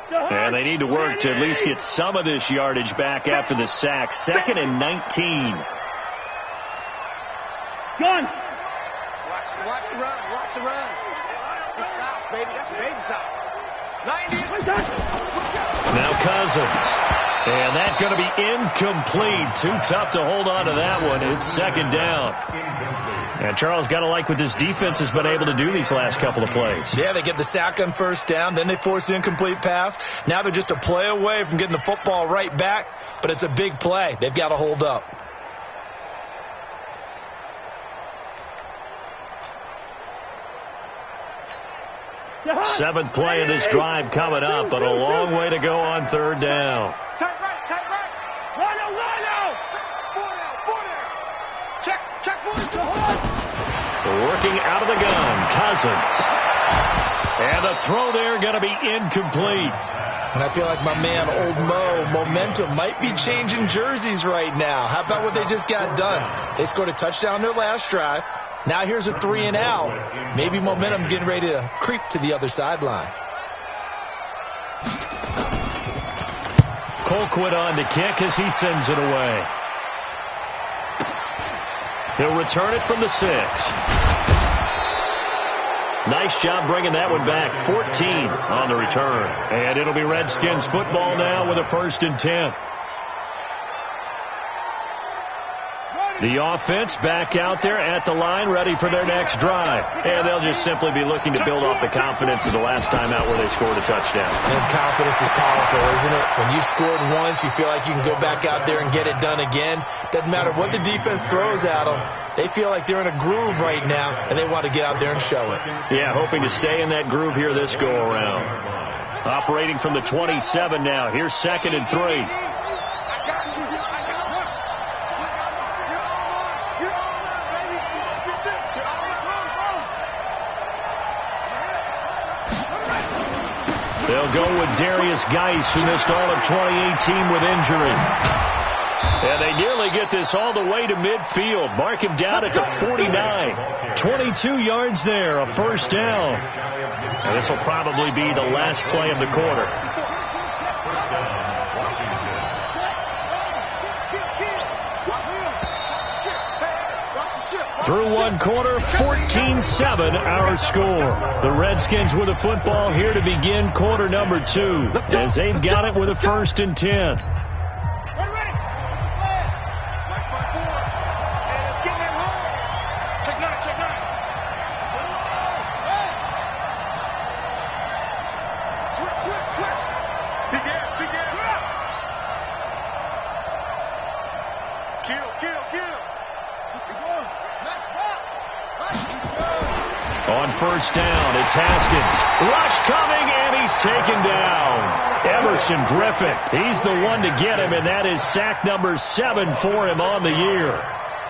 And they need to work to at least get some of this yardage back after the sack. 2nd and 19. Gun. Watch the run. Watch the run. It's south, baby. That's baby south. 90. Now Cousins. And that's going to be incomplete. Too tough to hold on to that one. It's 2nd down. And Charles, got to like what this defense has been able to do these last couple of plays. Yeah, they get the sack on 1st down, then they force the incomplete pass. Now they're just a play away from getting the football right back, but it's a big play. They've got to hold up. Seventh play of this drive coming up, but a long way to go on 3rd down. Tight right. Line out. 4 down. Check 4 down. Working out of the gun, Cousins. And the throw there going to be incomplete. And I feel like my man, Old Mo, momentum might be changing jerseys right now. How about what they just got done? They scored a touchdown their last drive. Now here's a 3 and out. Maybe momentum's getting ready to creep to the other sideline. Colquitt on to kick as he sends it away. He'll return it from the 6. Nice job bringing that one back. 14 on the return. And it'll be Redskins football now with a 1st and 10. The offense back out there at the line, ready for their next drive. And they'll just simply be looking to build off the confidence of the last time out where they scored a touchdown. And confidence is powerful, isn't it? When you've scored once, you feel like you can go back out there and get it done again. Doesn't matter what the defense throws at them. They feel like they're in a groove right now, and they want to get out there and show it. Yeah, hoping to stay in that groove here this go-around. Operating from the 27 now. Here's 2nd and 3. They'll go with Darius Geis, who missed all of 2018 with injury. And they nearly get this all the way to midfield. Mark him down at the 49. 22 yards there, a 1st down. And this will probably be the last play of the quarter. Through 1 quarter, 14-7 our score. The Redskins with the football here to begin quarter number 2, as they've got it with a 1st and 10. On 1st down, it's Haskins. Rush coming, and he's taken down. Emerson Griffin, he's the one to get him, and that is sack number 7 for him on the year.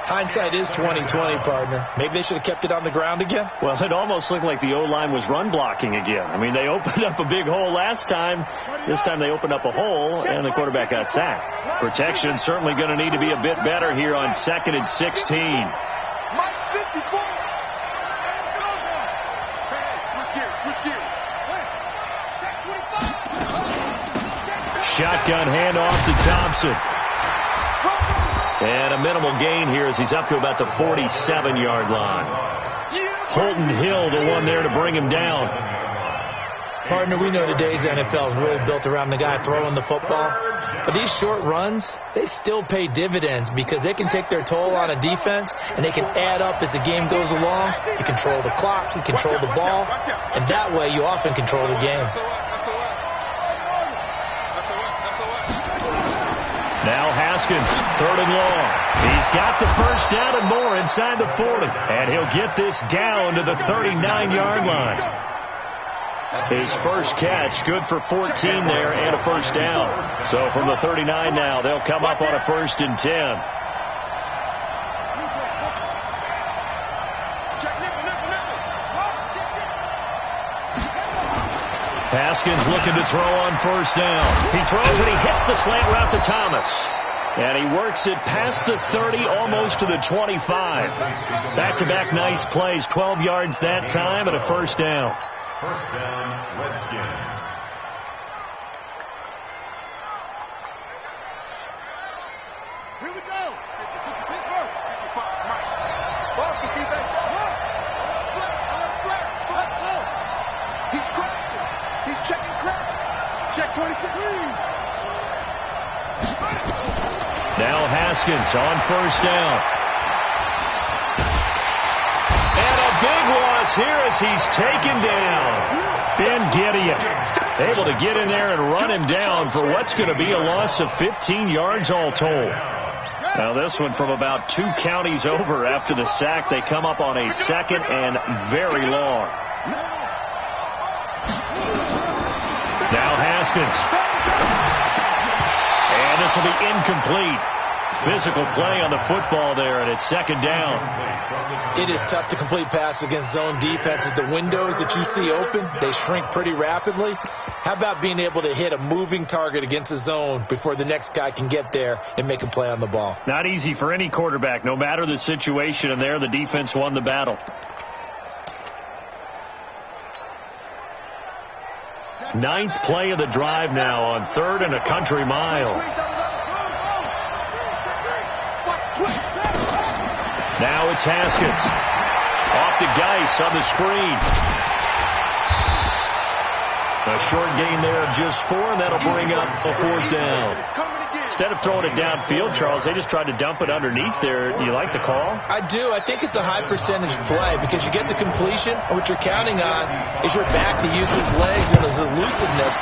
Hindsight is 20/20, partner. Maybe they should have kept it on the ground again. Well, it almost looked like the O-line was run blocking again. I mean, they opened up a big hole last time. This time they opened up a hole, and the quarterback got sacked. Protection certainly going to need to be a bit better here on 2nd and 16. Shotgun handoff to Thompson. And a minimal gain here as he's up to about the 47-yard line. Holton Hill, the one there to bring him down. Partner, we know today's NFL is really built around the guy throwing the football. But these short runs, they still pay dividends because they can take their toll on a defense, and they can add up as the game goes along. You control the clock, you control the ball, and that way you often control the game. Now Haskins, 3rd and long. He's got the 1st down and more inside the 40. And he'll get this down to the 39-yard line. His first catch, good for 14 there and a 1st down. So from the 39 now, they'll come up on a 1st and 10. Haskins looking to throw on 1st down. He throws and he hits the slant route to Thomas. And he works it past the 30, almost to the 25. Back-to-back nice plays, 12 yards that time and a 1st down. 1st down, Redskins. Here we go. Pittsburgh. Focus, defense. He's crashing. He's checking crash. Check 26. Now Haskins on first down. And a big loss here as he's taken down. Ben Gideon able to get in there and run him down for what's going to be a loss of 15 yards all told. Now this one from about 2 counties over after the sack. They come up on a second and very long. Now Haskins. And this will be incomplete. Physical play on the football there, and it's second down. It is tough to complete passes against zone defenses. The windows that you see open, they shrink pretty rapidly. How about being able to hit a moving target against a zone before the next guy can get there and make a play on the ball? Not easy for any quarterback, no matter the situation, and there the defense won the battle. Ninth play of the drive now on 3rd and a country mile. Now it's Haskins. Off to Geis on the screen. A short gain there of just 4, and that'll bring up a 4th down. Instead of throwing it downfield, Charles, they just tried to dump it underneath there. You like the call? I do. I think it's a high percentage play because you get the completion, and what you're counting on is your back to use his legs and his elusiveness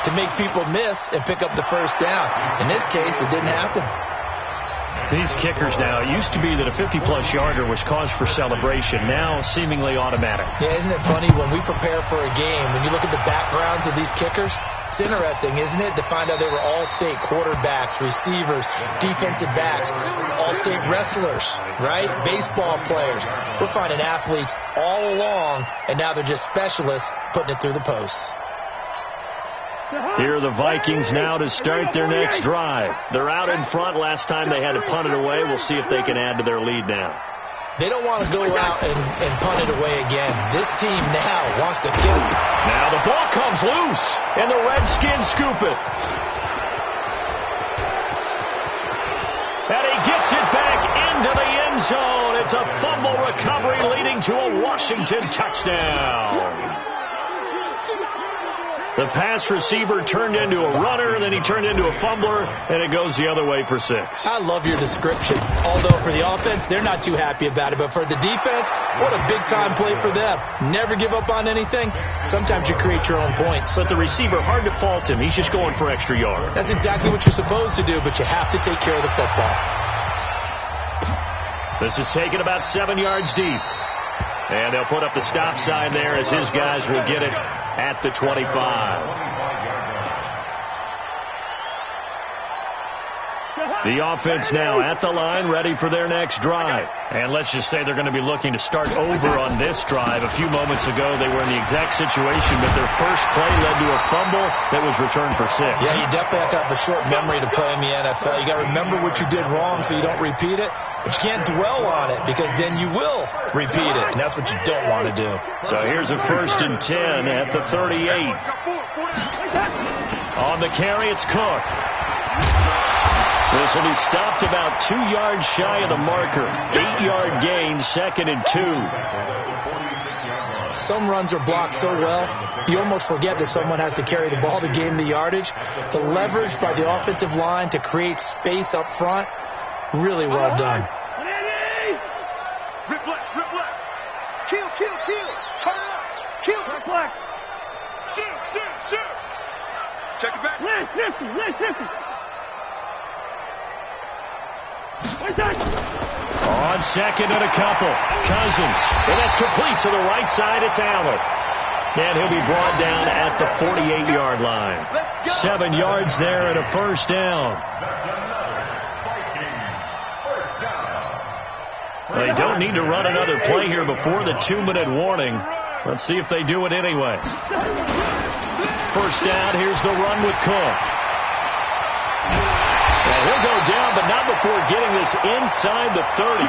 to make people miss and pick up the first down. In this case, it didn't happen. These kickers now, it used to be that a 50-plus yarder was cause for celebration. Now, seemingly automatic. Yeah, isn't it funny when we prepare for a game, when you look at the backgrounds of these kickers, it's interesting, isn't it, to find out they were all-state quarterbacks, receivers, defensive backs, all-state wrestlers, right? Baseball players. We're finding athletes all along, and now they're just specialists putting it through the posts. Here are the Vikings now to start their next drive. They're out in front. Last time they had to punt it away. We'll see if they can add to their lead now. They don't want to go out and punt it away again. This team now wants to kill it. Now the ball comes loose, and the Redskins scoop it. And he gets it back into the end zone. It's a fumble recovery leading to a Washington touchdown. The pass receiver turned into a runner, then he turned into a fumbler, and it goes the other way for 6. I love your description. Although for the offense, they're not too happy about it. But for the defense, what a big-time play for them. Never give up on anything. Sometimes you create your own points. But the receiver, hard to fault him. He's just going for extra yards. That's exactly what you're supposed to do, but you have to take care of the football. This is taken about 7 yards deep. And they'll put up the stop sign there as his guys will get it at the 25. The offense now at the line, ready for their next drive. And let's just say they're going to be looking to start over on this drive. A few moments ago, they were in the exact situation, but their first play led to a fumble that was returned for 6. Yeah, you definitely have to have a short memory to play in the NFL. You got to remember what you did wrong so you don't repeat it. But you can't dwell on it because then you will repeat it, and that's what you don't want to do. So here's a 1st and 10 at the 38. On the carry, it's Cook. This will be stopped about 2 yards shy of the marker. 8-yard gain, 2nd and 2. Some runs are blocked so well, you almost forget that someone has to carry the ball to gain the yardage. The leverage by the offensive line to create space up front, really well done. Rip left. Kill. Turn up. Kill. Rip left. Shoot. Check it back. Left. On 2nd and a couple. Cousins. And that's complete to the right side. It's Allen. And he'll be brought down at the 48-yard line. 7 yards there and a 1st down. They don't need to run another play here before the 2-minute warning. Let's see if they do it anyway. 1st down. Here's the run with Cook. And he'll go down, but not before getting this inside the 30.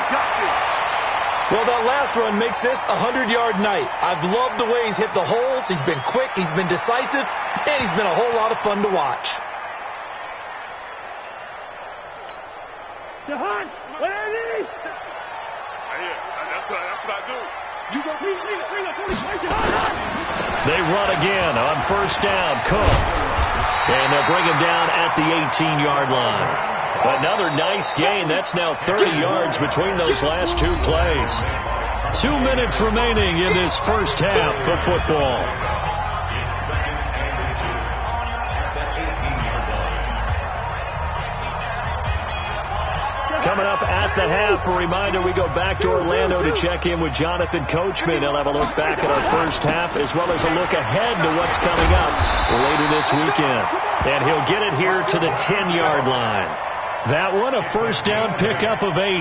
Well, that last run makes this a 100-yard night. I've loved the way he's hit the holes. He's been quick, he's been decisive, and he's been a whole lot of fun to watch. That's what I do. They run again on first down. Cook. And they'll bring him down at the 18-yard line. Another nice gain. That's now 30 yards between those last two plays. 2 minutes remaining in this first half of football. Coming up at the half, a reminder, we go back to Orlando to check in with Jonathan Coachman. He'll have a look back at our first half as well as a look ahead to what's coming up later this weekend. And he'll get it here to the 10-yard line. That one, a first down pickup of 8.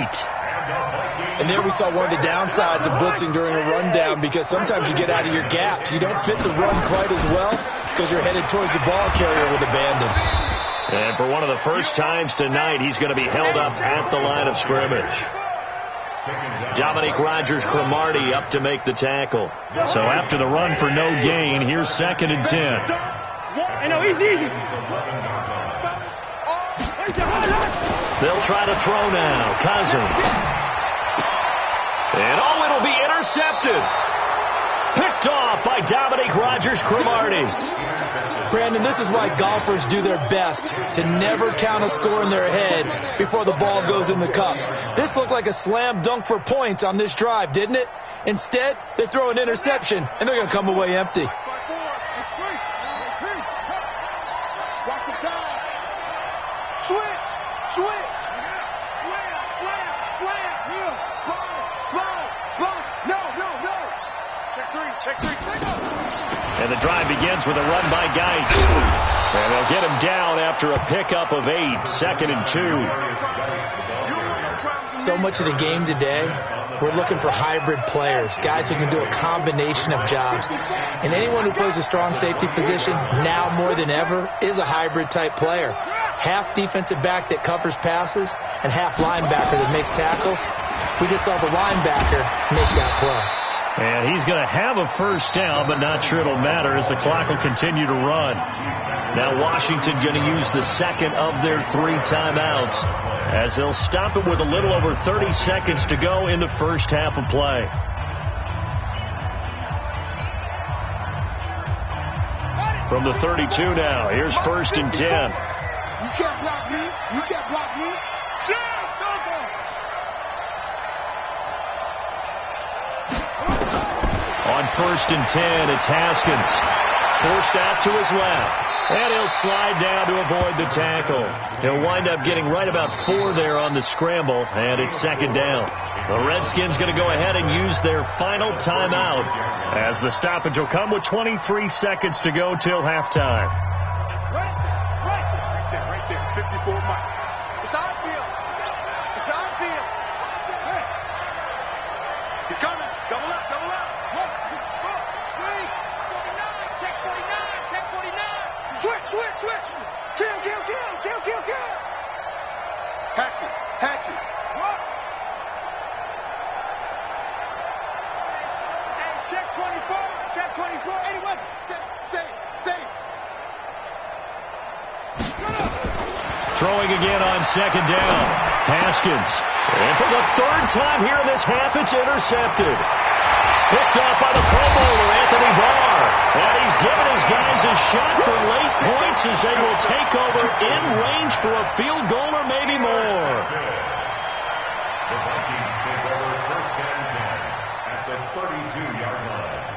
And there we saw one of the downsides of blitzing during a rundown, because sometimes you get out of your gaps. You don't fit the run quite as well because you're headed towards the ball carrier with abandon. And for one of the first times tonight, he's going to be held up at the line of scrimmage. Dominique Rodgers-Cromartie up to make the tackle. So after the run for no gain, here's 2nd and 10. They'll try to throw now. Cousins. And it'll be intercepted. Picked off by Dominique Rodgers-Cromartie. Brandon, this is why golfers do their best to never count a score in their head before the ball goes in the cup. This looked like a slam dunk for points on this drive, didn't it? Instead, they throw an interception, and they're going to come away empty. Watch the pass. Switch. Slam. Here. Slow. No. Check three. And the drive begins with a run by Geis. And they'll get him down after a pickup of 8. 2nd and 2. So much of the game today, we're looking for hybrid players, guys who can do a combination of jobs. And anyone who plays a strong safety position, now more than ever, is a hybrid type player. Half defensive back that covers passes and half linebacker that makes tackles. We just saw the linebacker make that play. And he's going to have a first down, but not sure it'll matter as the clock will continue to run. Now Washington going to use the second of their 3 timeouts as they'll stop it with a little over 30 seconds to go in the first half of play. From the 32 now, here's 1st and 10. You can't block me. On 1st and 10, it's Haskins. Forced out to his left. And he'll slide down to avoid the tackle. He'll wind up getting right about 4 there on the scramble, and it's 2nd down. The Redskins going to go ahead and use their final timeout as the stoppage will come with 23 seconds to go till halftime. Right there. 54 Mike. It's our field. Hey. He's coming. Double up. 1, 2, 3. 49. Check 49. Switch. Kill. Hatchet. What? Hey, check 24. Anyway, save. Throwing again on 2nd down. Haskins. And for the 3rd time here in this half, it's intercepted. Picked off by the Pro Bowler, Anthony Barr. And he's given his guys a shot for late points as they will take over in range for a field goal or maybe more. The Vikings take over 1st and 10 at the 32-yard line.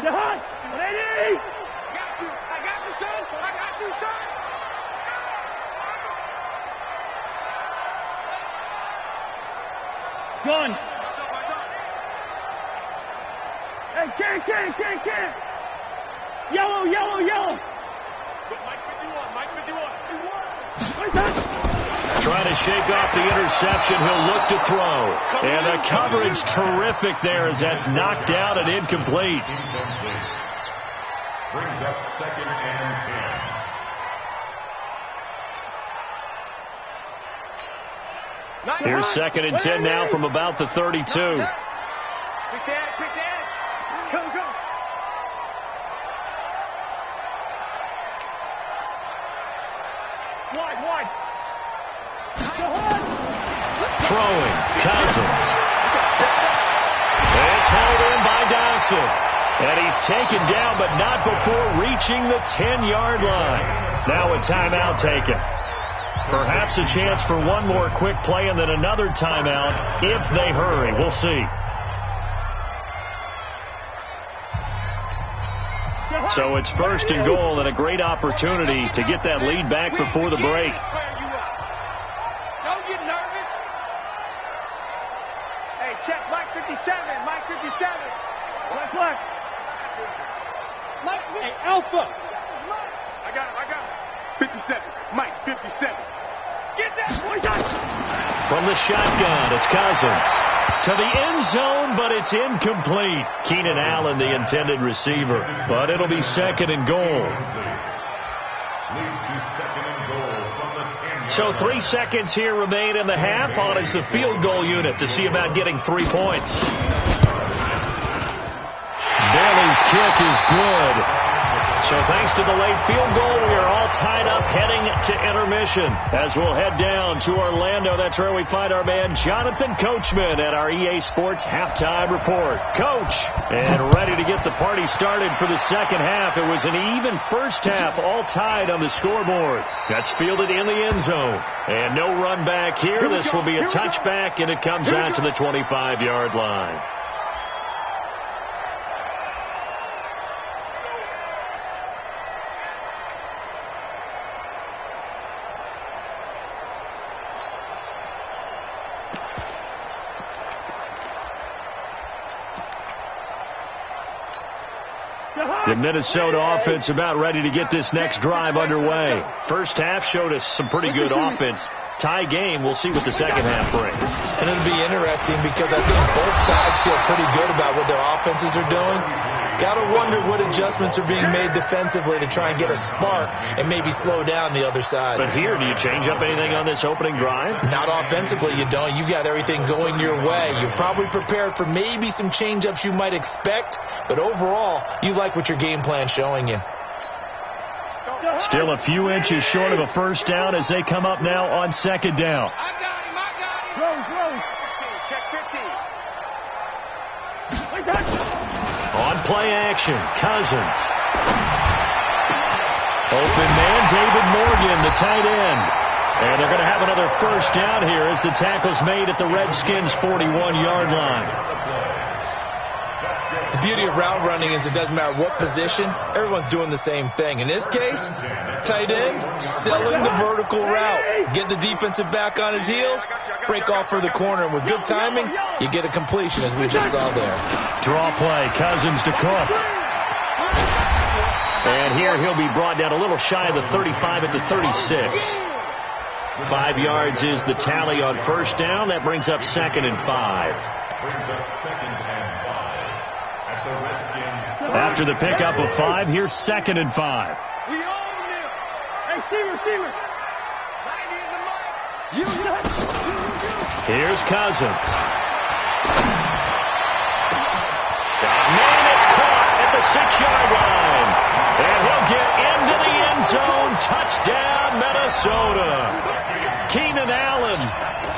Ready? I got you, son. Gun. Hey, can't. Yellow. Mike 51. Trying to shake off the interception. He'll look to throw. And the coverage terrific there as that's knocked out and incomplete. Brings up 2nd and 10. Here's 2nd and 10 now from about the 32. Quick edge. Come. throwing. Cousins. It's hauled in by Dawson. And he's taken down, but not before reaching the 10-yard line. Now a timeout taken. Perhaps a chance for one more quick play and then another timeout if they hurry. We'll see. So it's first and goal and a great opportunity to get that lead back before the break. Don't get nervous. Hey, check Mike 57. Mike 57. Look. Mike's Hey, Alpha. I got him. 57. Mike 57. Get that boy. From the shotgun, it's Cousins. To the end zone, but it's incomplete. Keenan Allen, the intended receiver. But it'll be second and goal. Leads to second and goal from the 10-yard So 3 seconds here remain in the half. On is the field goal unit to see about getting 3 points. Bailey's kick is good. So thanks to the late field goal, we are all tied up heading to intermission. As we'll head down to Orlando, that's where we find our man Jonathan Coachman at our EA Sports Halftime Report. Coach, and ready to get the party started for the second half. It was an even first half, all tied on the scoreboard. That's fielded in the end zone. And no run back here. This will be a touchback, and it comes out to the 25-yard line. The Minnesota offense about ready to get this next drive underway. First half showed us some pretty good offense. Tie game. We'll see what the second half brings. And it'll be interesting because I think both sides feel pretty good about what their offenses are doing. Got to wonder what adjustments are being made defensively to try and get a spark and maybe slow down the other side. But here, do you change up anything on this opening drive? Not offensively, you don't. You got everything going your way. You've probably prepared for maybe some change-ups you might expect, but overall, you like what your game plan's showing you. Still a few inches short of a first down as they come up now on second down. I got him. Rose. Check 15. Wait, touch. On play action, Cousins. Open man, David Morgan, the tight end. And they're going to have another first down here as the tackle's made at the Redskins' 41-yard line. The beauty of route running is it doesn't matter what position, everyone's doing the same thing. In this case, tight end, selling the vertical route. Get the defensive back on his heels, break off for the corner. And with good timing, you get a completion, as we just saw there. Draw play, Cousins to Cook. And here he'll be brought down a little shy of the 35 at the 36. 5 yards is the tally on first down. That brings up second and 5. After the pickup of 5, here's second and 5. We own him. Hey, receiver. Here's Cousins. Man, it's caught at the 6-yard line. And he'll get into the end zone. Touchdown, Minnesota. Keenan Allen,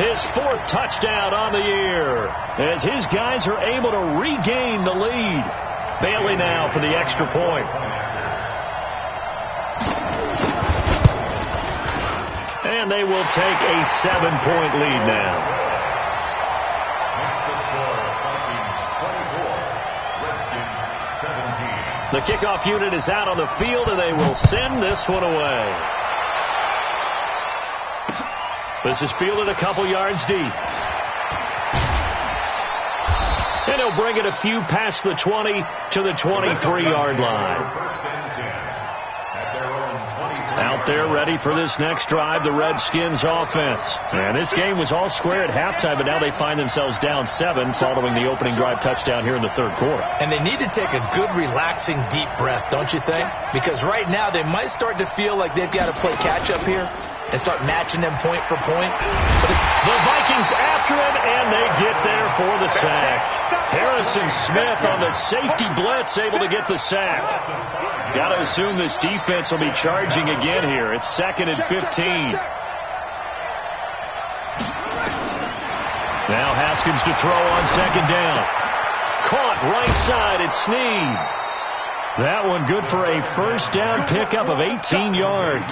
his 4th touchdown on the year, as his guys are able to regain the lead. Bailey now for the extra point. And they will take a 7-point lead now. The kickoff unit is out on the field, and they will send this one away. This is fielded a couple yards deep. And he'll bring it a few past the 20 to the 23-yard line. Out there ready for this next drive, the Redskins offense. And this game was all square at halftime, but now they find themselves down 7 following the opening drive touchdown here in the third quarter. And they need to take a good, relaxing, deep breath, don't you think? Because right now they might start to feel like they've got to play catch-up here and start matching them point for point. But the Vikings after him, and they get there for the sack. Harrison Smith on the safety blitz, able to get the sack. Got to assume this defense will be charging again here. It's second and 15. Now Haskins to throw on second down. Caught right side at Snead. That one good for a first down pickup of 18 yards.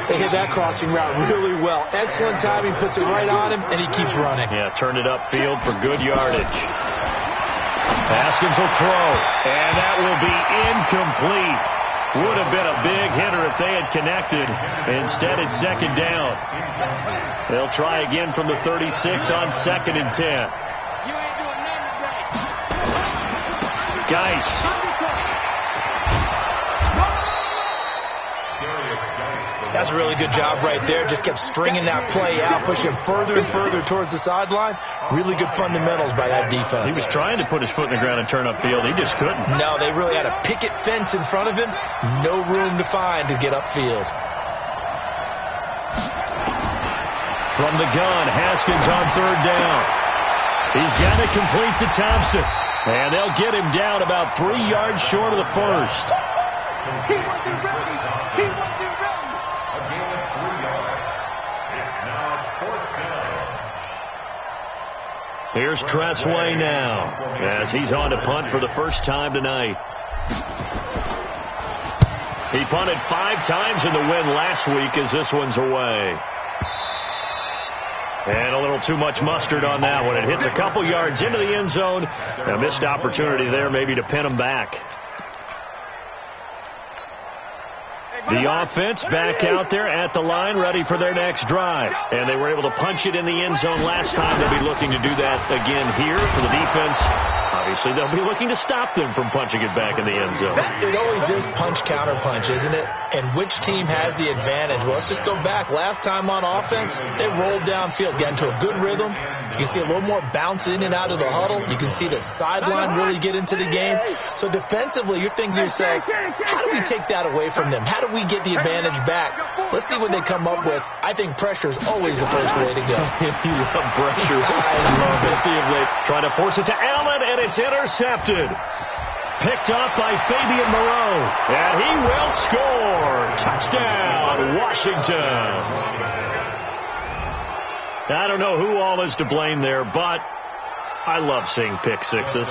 They hit that crossing route really well. Excellent timing, puts it right on him, and he keeps running. Yeah, turned it upfield for good yardage. Haskins will throw, and that will be incomplete. Would have been a big hitter if they had connected. Instead, it's second down. They'll try again from the 36 on 2nd and 10. Geis. That's a really good job right there. Just kept stringing that play out, pushing further and further towards the sideline. Really good fundamentals by that defense. He was trying to put his foot in the ground and turn upfield. He just couldn't. No, they really had a picket fence in front of him. No room to find to get upfield. From the gun, Haskins on third down. He's got it complete to Thompson. And they'll get him down about 3 yards short of the first. He wasn't ready. He wasn't ready. A gain of 3 yards. It's now 4th down. Here's Tressway now as he's on to punt for the first time tonight. He punted 5 times in the win last week as this one's away. And a little too much mustard on that one. It hits a couple yards into the end zone. A missed opportunity there maybe to pin him back. The offense back out there at the line, ready for their next drive. And they were able to punch it in the end zone last time. They'll be looking to do that again here for the defense. Obviously, they'll be looking to stop them from punching it back in the end zone. It always is punch-counter-punch, isn't it? And which team has the advantage? Well, let's just go back. Last time on offense, they rolled downfield, got into a good rhythm. You can see a little more bounce in and out of the huddle. You can see the sideline really get into the game. So defensively, you're thinking to yourself, how do we take that away from them? How do we get the advantage back? Let's see what they come up with. I think pressure is always the first way to go. You love pressure. Let's see if they try to force it to Allen, and it's intercepted. Picked off by Fabian Moreau. And he will score. Touchdown, Washington. I don't know who all is to blame there, but I love seeing pick sixes.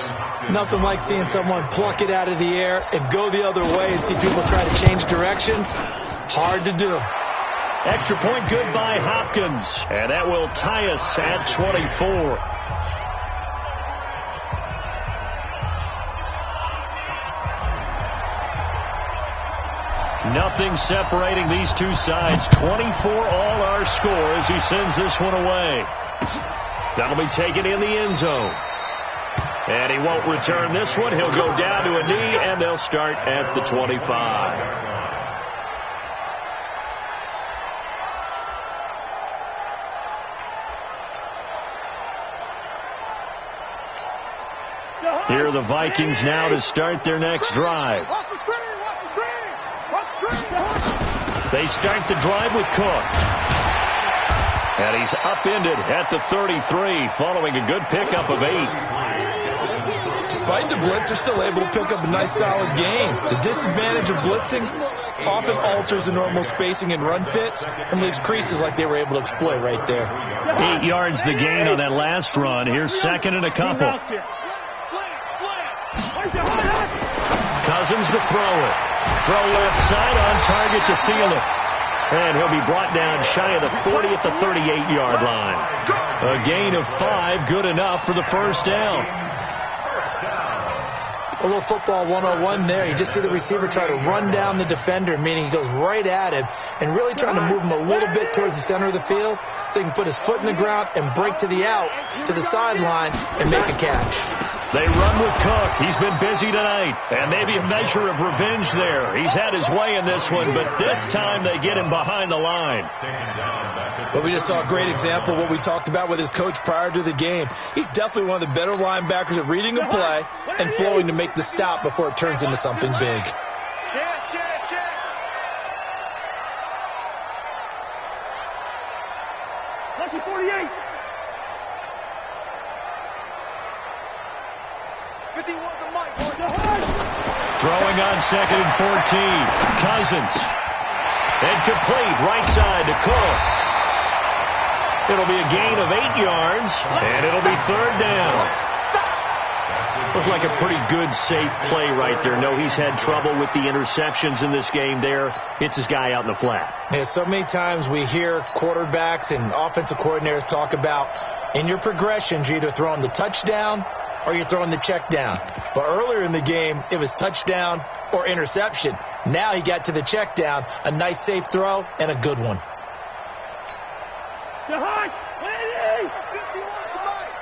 Nothing like seeing someone pluck it out of the air and go the other way and see people try to change directions. Hard to do. Extra point good by Hopkins. And that will tie us at 24. Nothing separating these two sides. 24 all our score as he sends this one away. That'll be taken in the end zone. And he won't return this one. He'll go down to a knee, and they'll start at the 25. Here are the Vikings now to start their next drive. They start the drive with Cook. And he's upended at the 33 following a good pickup of 8. Despite the blitz, they're still able to pick up a nice solid gain. The disadvantage of blitzing often alters the normal spacing and run fits and leaves creases like they were able to exploit right there. 8 yards the gain on that last run. Here's second and a couple. Cousins to throw it. Throw left side on target to Thielen. And he'll be brought down shy of the 40 at the 38-yard line. A gain of 5, good enough for the first down. A little football 101 there. You just see the receiver try to run down the defender, meaning he goes right at him and really trying to move him a little bit towards the center of the field so he can put his foot in the ground and break to the out, to the sideline, and make a catch. They run with Cook. He's been busy tonight. And maybe a measure of revenge there. He's had his way in this one, but this time they get him behind the line. But we just saw a great example of what we talked about with his coach prior to the game. He's definitely one of the better linebackers at reading a play and flowing to make the stop before it turns into something big. Check. Lucky 48. 51 to Mike. Throwing on second and 14. Cousins. And complete right side to Cook. It'll be a gain of 8 yards, and it'll be third down. Looked like a pretty good, safe play right there. No, he's had trouble with the interceptions in this game there. Hits his guy out in the flat. Yeah, so many times we hear quarterbacks and offensive coordinators talk about in your progressions, you're either throwing the touchdown or you're throwing the check down. But earlier in the game, it was touchdown or interception. Now he got to the check down, a nice safe throw, and a good one. The hunt! Lady! 51 tonight!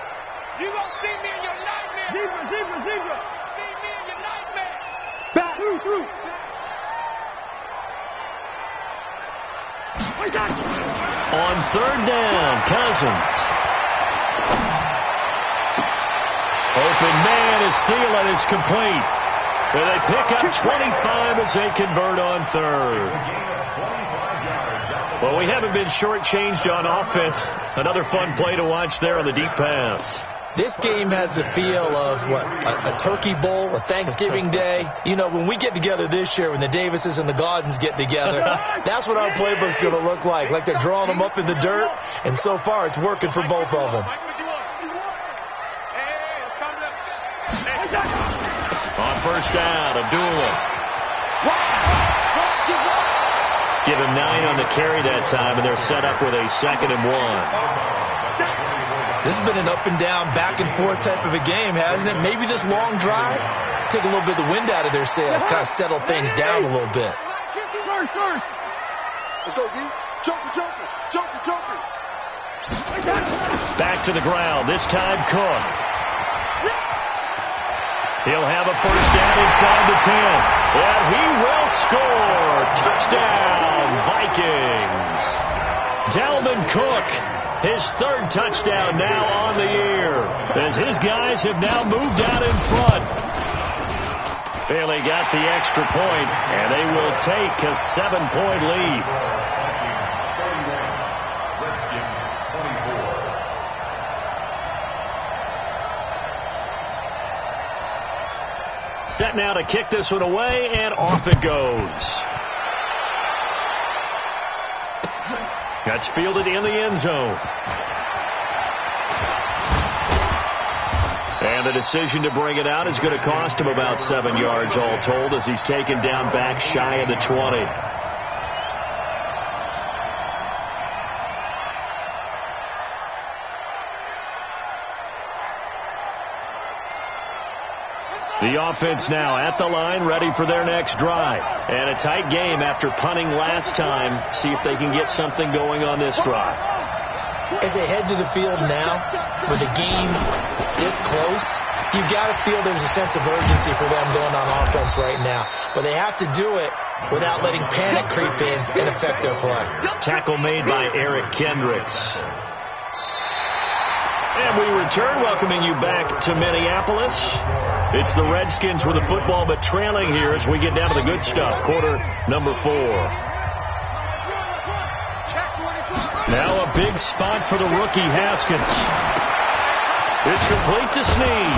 You gonna see me in your nightmare! Zebra! See me in your nightmare! Back! Through! On third down, Cousins. Open man is Thielen. It's complete. And they pick up 25 as they convert on third. Well, we haven't been shortchanged on offense. Another fun play to watch there on the deep pass. This game has the feel of, a turkey bowl, a Thanksgiving day. You know, when we get together this year, when the Davises and the Gaudens get together, that's what our playbook's going to look like they're drawing them up in the dirt, and so far it's working for both of them. On first down, Abdullah. Give him 9 on the carry that time, and they're set up with a 2nd and 1. This has been an up-and-down, back-and-forth type of a game, hasn't it? Maybe this long drive take a little bit of the wind out of their sails, kind of settle things down a little bit. Let's go, D. Joker. Back to the ground, this time Cook. He'll have a first down inside the 10. And he will score. Touchdown, Vikings. Dalvin Cook, his 3rd touchdown now on the year, as his guys have now moved out in front. Bailey got the extra point, and they will take a 7-point lead. Set now to kick this one away, and off it goes. That's fielded in the end zone. And the decision to bring it out is going to cost him about 7 yards all told, as he's taken down back shy of the 20. The offense now at the line, ready for their next drive. And a tight game after punting last time. See if they can get something going on this drive. As they head to the field now, with the game this close, you've got to feel there's a sense of urgency for them going on offense right now. But they have to do it without letting panic creep in and affect their play. Tackle made by Eric Kendricks. And we return, welcoming you back to Minneapolis. It's the Redskins with the football, but trailing here as we get down to the good stuff. Quarter number 4. Now a big spot for the rookie Haskins. It's complete to Snead.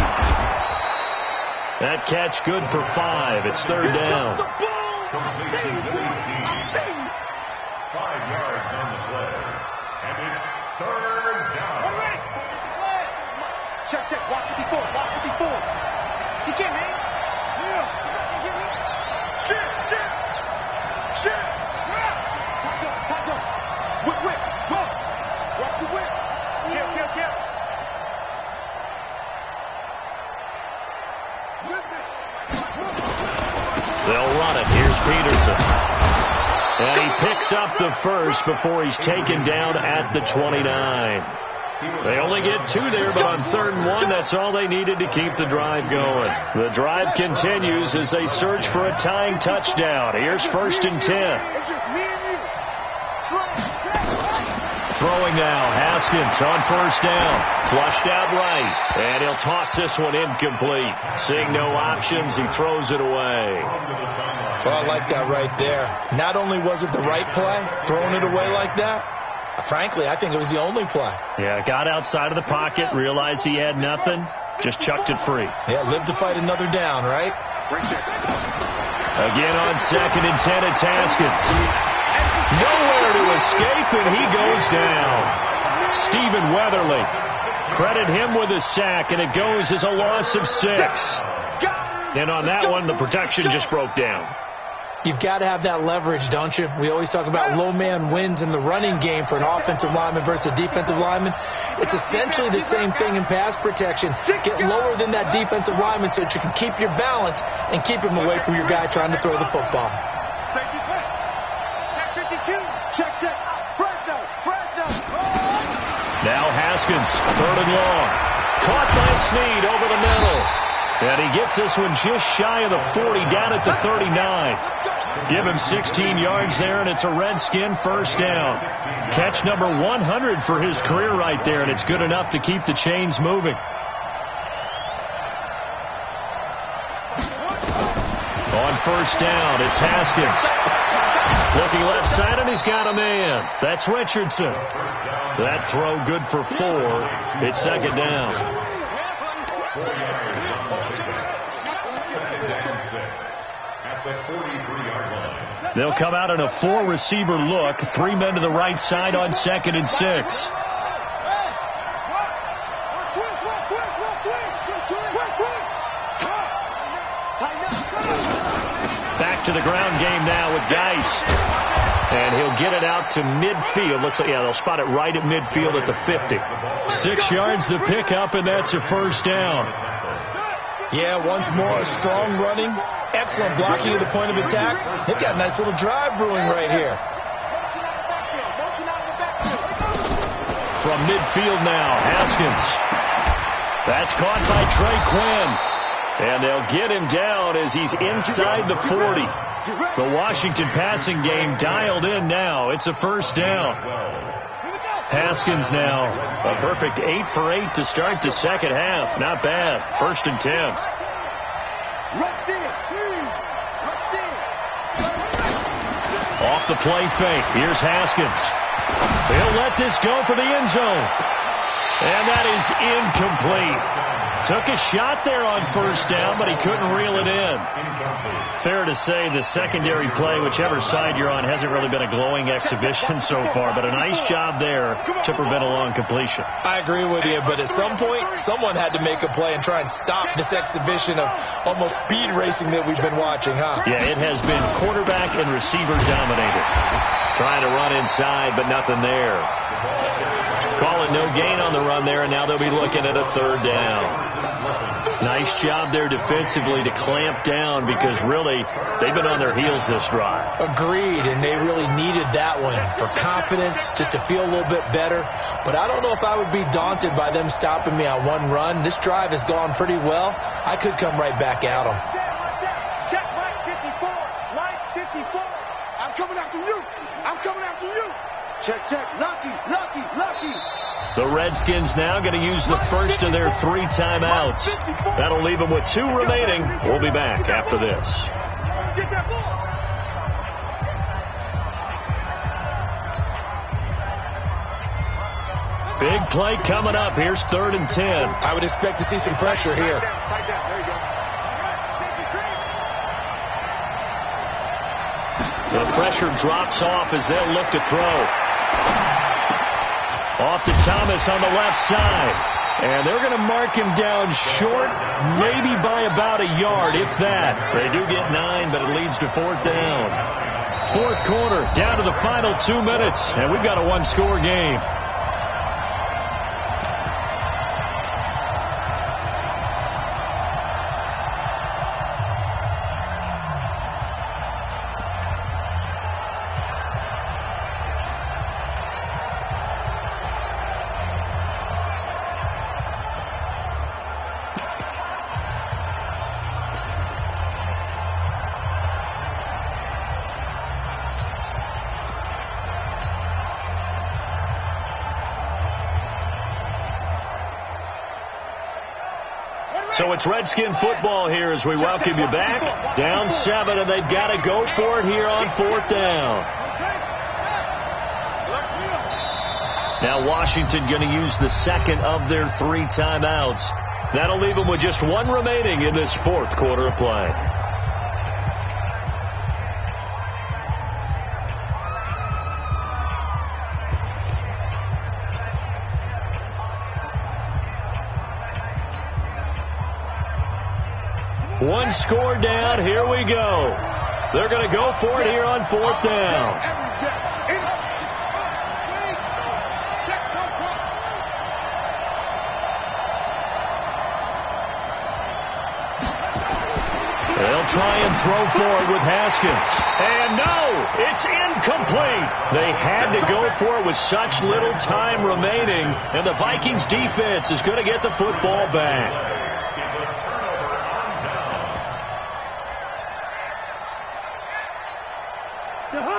That catch good for 5. It's third down. 5 yards on the play. And it's third down. Check. Watch 54. You can't hang. Shit. Top gun. Whip. Watch the whip. Kill. They'll run it. Here's Peterson. And he picks up the first before he's taken down at the 29. They only get 2 there, but on 3rd and 1, that's all they needed to keep the drive going. The drive continues as they search for a tying touchdown. Here's 1st and 10. It's just me and you. Throwing now, Haskins on first down. Flushed out right, and he'll toss this one incomplete. Seeing no options, he throws it away. Well, I like that right there. Not only was it the right play, throwing it away like that, frankly, I think it was the only play. Yeah, got outside of the pocket, realized he had nothing, just chucked it free. Yeah, live to fight another down, right? Again on 2nd and 10, it's Haskins. Nowhere to escape, and he goes down. David Weatherly. Credit him with a sack, and it goes as a loss of 6. And on that one, the protection just broke down. You've got to have that leverage, don't you? We always talk about low man wins in the running game for an offensive lineman versus a defensive lineman. It's essentially the same thing in pass protection. Get lower than that defensive lineman so that you can keep your balance and keep him away from your guy trying to throw the football. Check. Fresno. Now Haskins, 3rd and long. Caught by Snead over the middle. And he gets this one just shy of the 40, down at the 39. Give him 16 yards there, and it's a Redskin first down. Catch number 100 for his career right there, and it's good enough to keep the chains moving. On first down, it's Haskins. Looking left side, and he's got a man. That's Richardson. That throw good for 4. It's second down. They'll come out in a 4-receiver look. 3 men to the right side on 2nd and 6. Back to the ground game now with Geis. And he'll get it out to midfield. Looks like, yeah, they'll spot it right at midfield at the 50. 6 yards the pickup, and that's a first down. Yeah, once more, strong running, excellent blocking at the point of attack. They've got a nice little drive brewing right here. From midfield now, Haskins. That's caught by Trey Quinn. And they'll get him down as he's inside the 40. The Washington passing game dialed in now. It's a first down. Haskins now a perfect 8 for 8 to start the second half. Not bad. 1st and 10. Off the play fake. Here's Haskins. He'll let this go for the end zone. And that is incomplete. Took a shot there on first down, but he couldn't reel it in. Fair to say the secondary play, whichever side you're on, hasn't really been a glowing exhibition so far, but a nice job there to prevent a long completion. I agree with you, but at some point, someone had to make a play and try and stop this exhibition of almost speed racing that we've been watching, huh? Yeah, it has been quarterback and receiver dominated. Trying to run inside, but nothing there. Call it no gain on the run there, and now they'll be looking at a 3rd down. Nice job there defensively to clamp down because really they've been on their heels this drive. Agreed, and they really needed that one for confidence, just to feel a little bit better. But I don't know if I would be daunted by them stopping me on one run. This drive has gone pretty well. I could come right back at them. Check line 54. Line 54. I'm coming after you. Check. Lucky. The Redskins now going to use the first of their 3 timeouts. That'll leave them with 2 remaining. We'll be back after this. Big play coming up. Here's 3rd and 10. I would expect to see some pressure here. The pressure drops off as they'll look to throw. Off to Thomas on the left side. And they're going to mark him down short, maybe by about a yard, if that. They do get 9, but it leads to 4th down. 4th quarter, down to the final 2 minutes, and we've got a 1-score game. So it's Redskin football here as we welcome you back. Down 7, and they've got to go for it here on 4th down. Now Washington going to use the 2nd of their 3 timeouts. That'll leave them with just 1 remaining in this 4th quarter of play. One score down. Here we go. They're going to go for it here on 4th down. They'll try and throw for it with Haskins. And no, it's incomplete. They had to go for it with such little time remaining, and the Vikings defense is going to get the football back.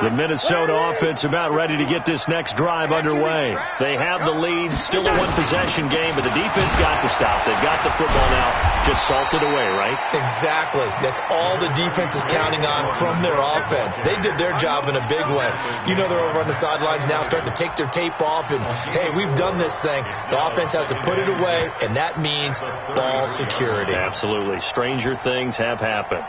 The Minnesota offense about ready to get this next drive underway. They have the lead, still a one-possession game, but the defense got the stop. They've got the football now, just salted away, right? Exactly. That's all the defense is counting on from their offense. They did their job in a big way. You know, they're over on the sidelines now starting to take their tape off, and, hey, we've done this thing. The offense has to put it away, and that means ball security. Absolutely. Stranger things have happened.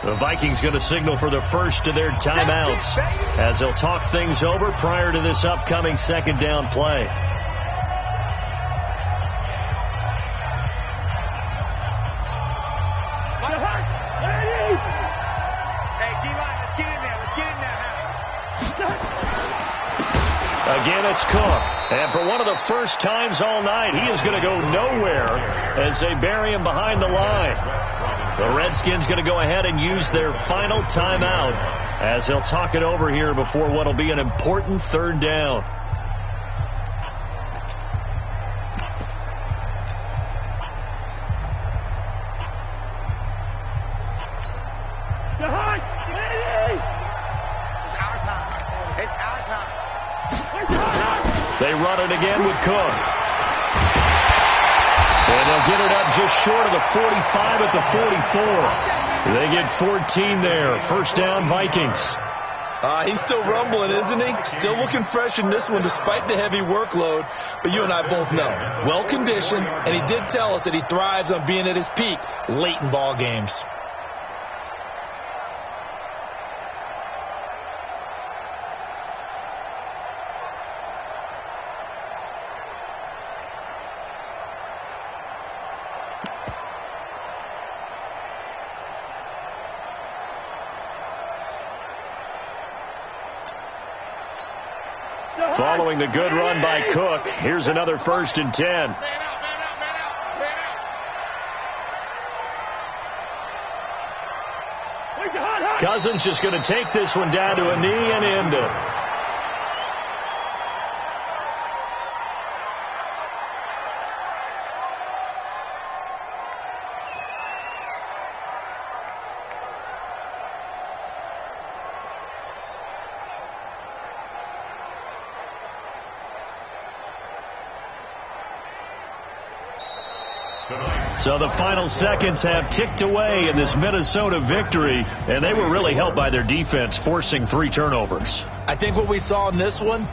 The Vikings going to signal for the first of their timeouts as they'll talk things over prior to this upcoming 2nd down play. Again, it's Cook. And for one of the first times all night, he is going to go nowhere as they bury him behind the line. The Redskins going to go ahead and use their final timeout as they'll talk it over here before what will be an important 3rd down. It's our time. It's our time. They run it again with Cook. And they'll get it up just short of the 45 at the 44. They get 14 there. 1st down, Vikings. He's still rumbling, isn't he? Still looking fresh in this one despite the heavy workload. But you and I both know, well-conditioned, and he did tell us that he thrives on being at his peak late in ball games. Following the good run by Cook, here's another 1st and 10. Cousins just going to take this one down to a knee and end it. So the final seconds have ticked away in this Minnesota victory, and they were really helped by their defense, forcing 3 turnovers. I think what we saw in this one,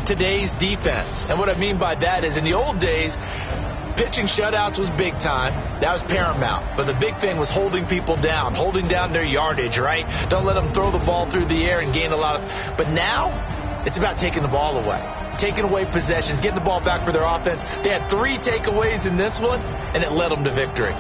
today's defense. And what I mean by that is in the old days, pitching shutouts was big time. That was paramount. But the big thing was holding people down, holding down their yardage, right? Don't let them throw the ball through the air and gain a lot of... But now, it's about taking the ball away. Taking away possessions, getting the ball back for their offense. They had 3 takeaways in this one, and it led them to victory.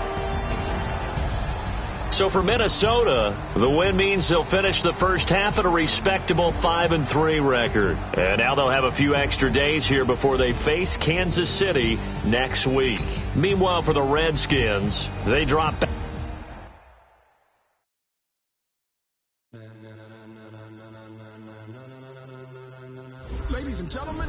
So for Minnesota, the win means they'll finish the first half at a respectable 5-3 record. And now they'll have a few extra days here before they face Kansas City next week. Meanwhile, for the Redskins, they drop back. Ladies and gentlemen,